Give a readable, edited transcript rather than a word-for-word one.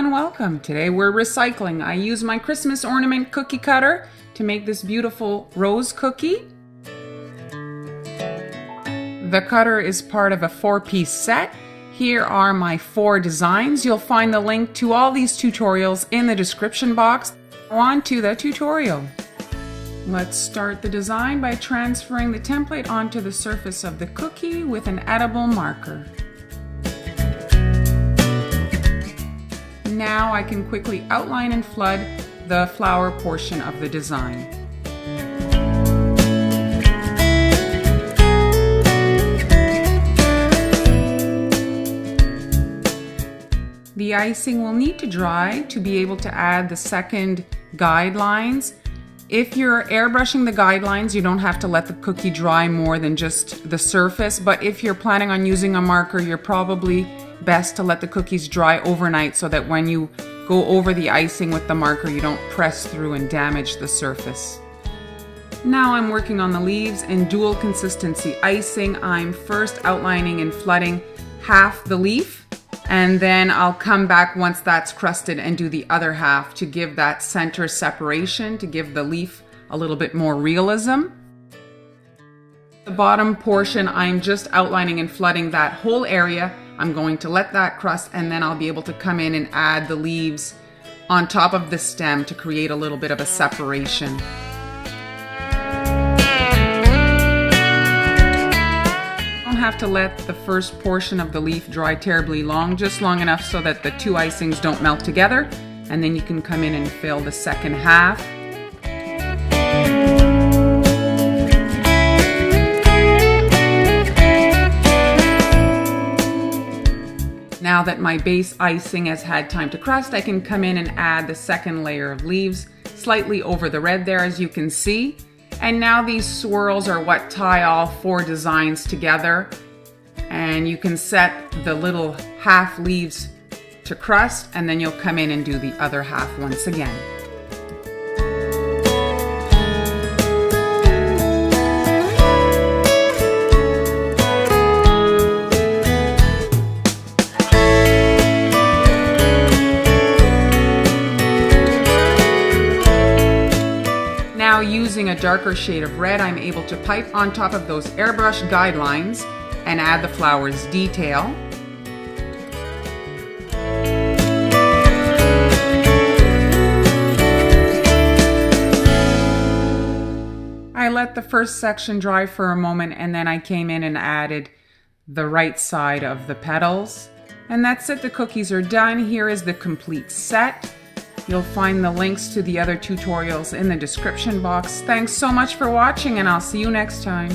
and welcome. Today we're recycling. I use my Christmas ornament cookie cutter to make this beautiful rose cookie. The cutter is part of a 4-piece set. Here are my 4 designs. You'll find the link to all these tutorials in the description box. On to the tutorial. Let's start the design by transferring the template onto the surface of the cookie with an edible marker. Now I can quickly outline and flood the flower portion of the design. The icing will need to dry to be able to add the second guidelines. If you're airbrushing the guidelines, you don't have to let the cookie dry more than just the surface, but if you're planning on using a marker, you're probably best to let the cookies dry overnight so that when you go over the icing with the marker, you don't press through and damage the surface. Now I'm working on the leaves in dual consistency icing. I'm first outlining and flooding half the leaf, and then I'll come back once that's crusted and do the other half to give that center separation, to give the leaf a little bit more realism. The bottom portion, I'm just outlining and flooding that whole area. I'm going to let that crust, and then I'll be able to come in and add the leaves on top of the stem to create a little bit of a separation. Don't have to let the first portion of the leaf dry terribly long, just long enough so that the 2 icings don't melt together, and then you can come in and fill the second half. Now that my base icing has had time to crust, I can come in and add the second layer of leaves slightly over the red there, as you can see. And now these swirls are what tie all 4 designs together. And you can set the little half leaves to crust, and then you'll come in and do the other half once again. Now using a darker shade of red, I'm able to pipe on top of those airbrush guidelines and add the flower's detail. I let the first section dry for a moment, and then I came in and added the right side of the petals. And that's it, the cookies are done. Here is the complete set. You'll find the links to the other tutorials in the description box. Thanks so much for watching, and I'll see you next time.